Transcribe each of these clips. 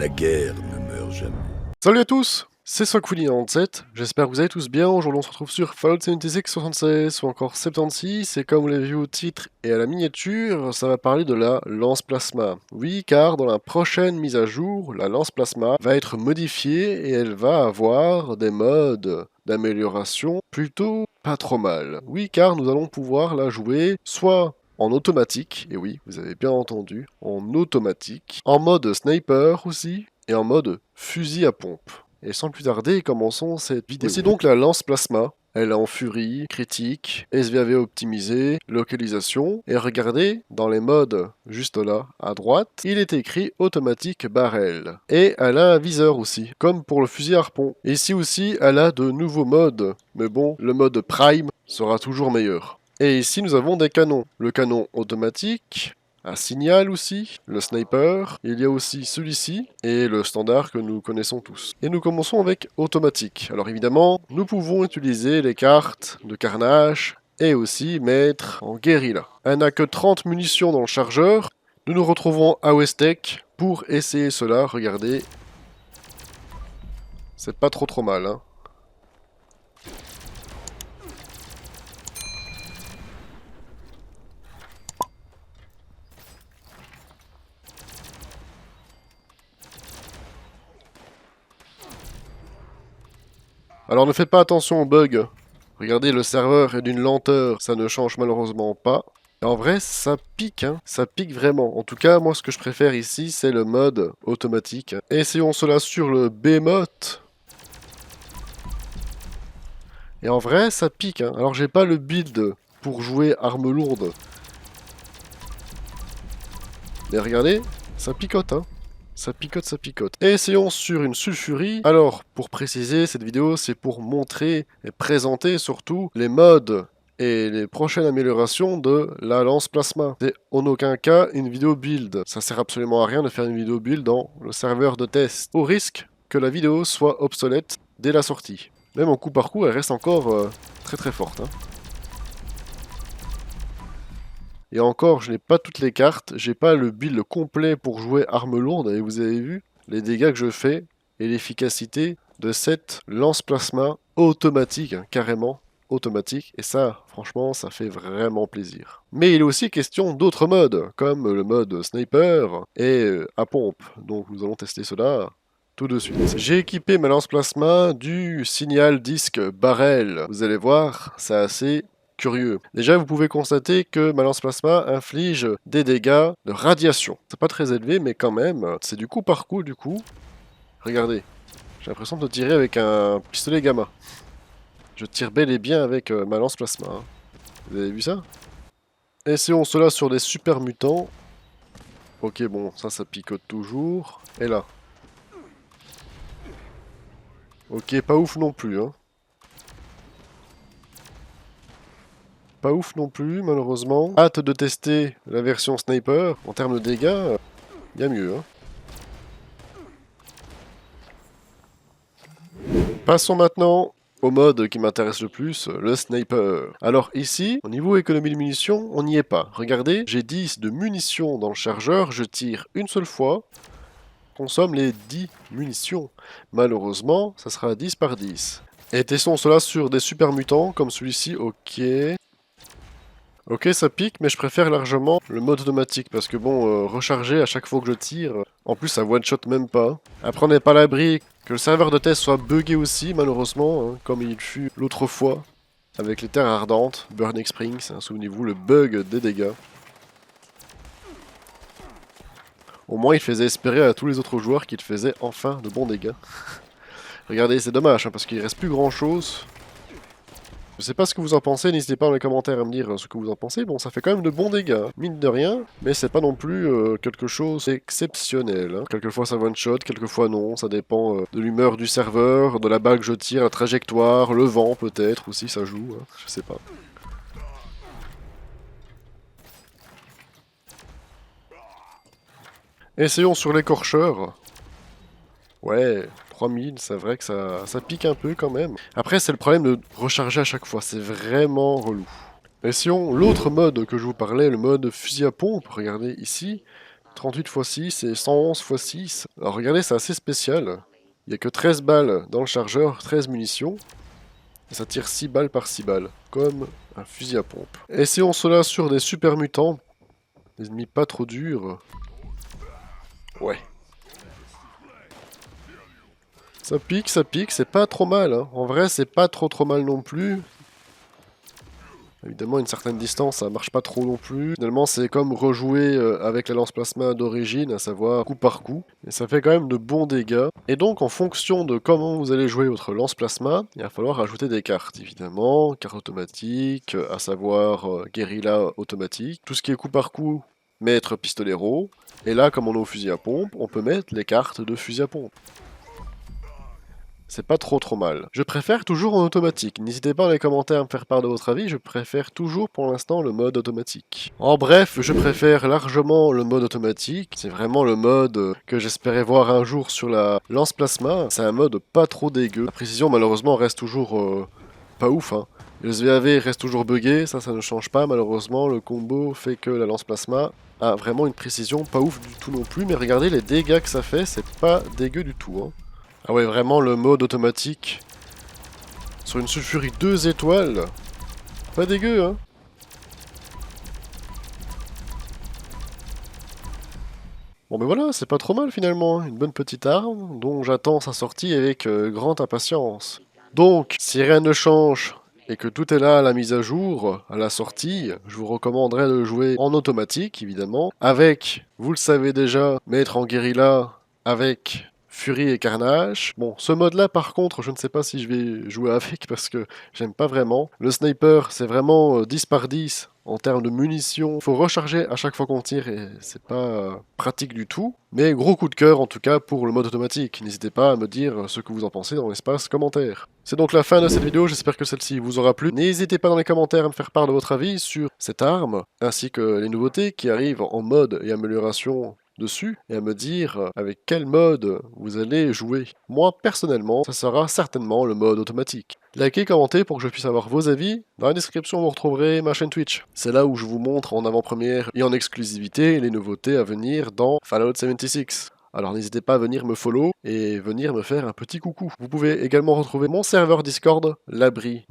La guerre ne meurt jamais. Salut à tous, c'est Sockfully97, j'espère que vous allez tous bien. Aujourd'hui on se retrouve sur Fallout 76, 76 ou encore 76, et comme vous l'avez vu au titre et à la miniature, ça va parler de la lance plasma. Oui, car dans la prochaine mise à jour, la lance plasma va être modifiée et elle va avoir des modes d'amélioration plutôt pas trop mal. Oui, car nous allons pouvoir la jouer soit en automatique, et oui, vous avez bien entendu, en automatique, en mode sniper aussi, et en mode fusil à pompe. Et sans plus tarder, commençons cette vidéo. Voici donc la lance plasma. Elle est en furie, critique, SVAV optimisé, localisation. Et regardez, dans les modes juste là, à droite, il est écrit automatique barrel. Et elle a un viseur aussi, comme pour le fusil harpon. Et ici aussi, elle a de nouveaux modes. Mais bon, le mode prime sera toujours meilleur. Et ici, nous avons des canons. Le canon automatique, un signal aussi, le sniper, il y a aussi celui-ci, et le standard que nous connaissons tous. Et nous commençons avec automatique. Alors évidemment, nous pouvons utiliser les cartes de carnage, et aussi mettre en guérilla. Elle n'a que 30 munitions dans le chargeur. Nous nous retrouvons à Westech pour essayer cela, regardez. C'est pas trop mal, hein. Alors ne faites pas attention aux bugs. Regardez, le serveur est d'une lenteur, ça ne change malheureusement pas. Et en vrai, ça pique, hein. Ça pique vraiment. En tout cas, moi, ce que je préfère ici, c'est le mode automatique. Essayons cela sur le Behemoth. Et en vrai, ça pique, hein. Alors, j'ai pas le build pour jouer arme lourde. Mais regardez, ça picote, hein. Ça picote, ça picote. Et essayons sur une sulfurie. Alors, pour préciser, cette vidéo, c'est pour montrer et présenter surtout les modes et les prochaines améliorations de la lance plasma. C'est en aucun cas une vidéo build. Ça sert absolument à rien de faire une vidéo build dans le serveur de test, au risque que la vidéo soit obsolète dès la sortie. Même en coup par coup, elle reste encore très forte, hein. Et encore, je n'ai pas toutes les cartes, j'ai pas le build complet pour jouer arme lourde, et vous avez vu les dégâts que je fais et l'efficacité de cette lance plasma automatique, hein, carrément automatique, et ça, franchement, ça fait vraiment plaisir. Mais il est aussi question d'autres modes, comme le mode sniper et à pompe, donc nous allons tester cela tout de suite. J'ai équipé ma lance plasma du signal disque barrel. Vous allez voir, c'est assez curieux. Déjà, vous pouvez constater que ma lance plasma inflige des dégâts de radiation. C'est pas très élevé, mais quand même, c'est du coup par coup, du coup. Regardez, j'ai l'impression de tirer avec un pistolet gamma. Je tire bel et bien avec ma lance plasma, hein. Vous avez vu ça? Essayons cela sur des super mutants. Ok, bon, ça picote toujours. Et là. Ok, pas ouf non plus, hein. Pas ouf non plus, malheureusement. Hâte de tester la version sniper. En termes de dégâts, il y a mieux, hein. Passons maintenant au mode qui m'intéresse le plus, le sniper. Alors ici, au niveau économie de munitions, on n'y est pas. Regardez, j'ai 10 de munitions dans le chargeur, je tire une seule fois, consomme les 10 munitions. Malheureusement, ça sera 10 par 10. Et testons cela sur des super mutants, comme celui-ci, ok. Ok, ça pique, mais je préfère largement le mode automatique, parce que bon, recharger à chaque fois que je tire, en plus ça one-shot même pas. Après on n'est pas à l'abri que le serveur de test soit buggé aussi, malheureusement, hein, comme il fut l'autre fois, avec les terres ardentes, Burning Springs, hein, souvenez-vous, le bug des dégâts. Au moins il faisait espérer à tous les autres joueurs qu'il faisait enfin de bons dégâts. Regardez, c'est dommage, hein, parce qu'il reste plus grand chose. Je sais pas ce que vous en pensez, n'hésitez pas dans les commentaires à me dire ce que vous en pensez. Bon, ça fait quand même de bons dégâts, hein, mine de rien, mais c'est pas non plus quelque chose d'exceptionnel, hein. Quelquefois ça one-shot, quelquefois non, ça dépend de l'humeur du serveur, de la balle que je tire, la trajectoire, le vent peut-être aussi, ça joue, hein, je sais pas. Essayons sur l'écorcheur. Ouais, 3000, c'est vrai que ça pique un peu quand même. Après, c'est le problème de recharger à chaque fois, c'est vraiment relou. Essayons l'autre mode que je vous parlais, le mode fusil à pompe. Regardez ici, 38 x 6 et 111 x 6. Alors regardez, c'est assez spécial. Il n'y a que 13 balles dans le chargeur, 13 munitions. Et ça tire 6 balles par 6 balles, comme un fusil à pompe. Essayons cela sur des super mutants. Des ennemis pas trop durs. Ouais. Ça pique, c'est pas trop mal. Hein. En vrai, c'est pas trop mal non plus. Évidemment, une certaine distance, ça marche pas trop non plus. Finalement, c'est comme rejouer avec la lance-plasma d'origine, à savoir coup par coup. Et ça fait quand même de bons dégâts. Et donc, en fonction de comment vous allez jouer votre lance-plasma, il va falloir rajouter des cartes, évidemment. Cartes automatiques, à savoir guérilla automatique. Tout ce qui est coup par coup, mettre pistolero. Et là, comme on est au fusil à pompe, on peut mettre les cartes de fusil à pompe. C'est pas trop mal. Je préfère toujours en automatique. N'hésitez pas dans les commentaires à me faire part de votre avis, je préfère toujours pour l'instant le mode automatique. En bref, je préfère largement le mode automatique. C'est vraiment le mode que j'espérais voir un jour sur la lance plasma. C'est un mode pas trop dégueu. La précision malheureusement reste toujours pas ouf. Hein. Le SVAV reste toujours buggé, ça ne change pas malheureusement. Le combo fait que la lance plasma a vraiment une précision pas ouf du tout non plus. Mais regardez les dégâts que ça fait, c'est pas dégueu du tout. Hein. Ah ouais, vraiment le mode automatique. Sur une sulfurie 2 étoiles. Pas dégueu, hein. Bon ben voilà, c'est pas trop mal finalement. Une bonne petite arme dont j'attends sa sortie avec grande impatience. Donc, si rien ne change et que tout est là à la mise à jour, à la sortie, je vous recommanderais de jouer en automatique, évidemment. Avec, vous le savez déjà, mettre en guérilla avec Furie et Carnage. Bon, ce mode-là, par contre, je ne sais pas si je vais jouer avec parce que j'aime pas vraiment. Le sniper, c'est vraiment 10 par 10 en termes de munitions. Faut recharger à chaque fois qu'on tire et c'est pas pratique du tout. Mais gros coup de cœur en tout cas pour le mode automatique. N'hésitez pas à me dire ce que vous en pensez dans l'espace commentaire. C'est donc la fin de cette vidéo, j'espère que celle-ci vous aura plu. N'hésitez pas dans les commentaires à me faire part de votre avis sur cette arme, ainsi que les nouveautés qui arrivent en mode et amélioration dessus et à me dire avec quel mode vous allez jouer. Moi personnellement, ça sera certainement le mode automatique. Likez, commentez pour que je puisse avoir vos avis. Dans la description, vous retrouverez ma chaîne Twitch. C'est là où je vous montre en avant-première et en exclusivité les nouveautés à venir dans Fallout 76. Alors n'hésitez pas à venir me follow et venir me faire un petit coucou. Vous pouvez également retrouver mon serveur Discord, l'abri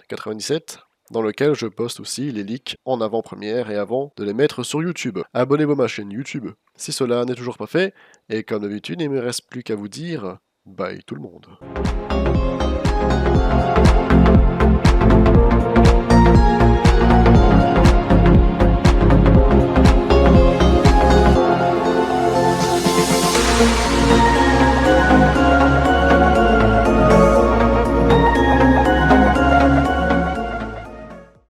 97 dans lequel je poste aussi les leaks en avant-première et avant de les mettre sur YouTube. Abonnez-vous à ma chaîne YouTube si cela n'est toujours pas fait, et comme d'habitude, il ne me reste plus qu'à vous dire bye tout le monde.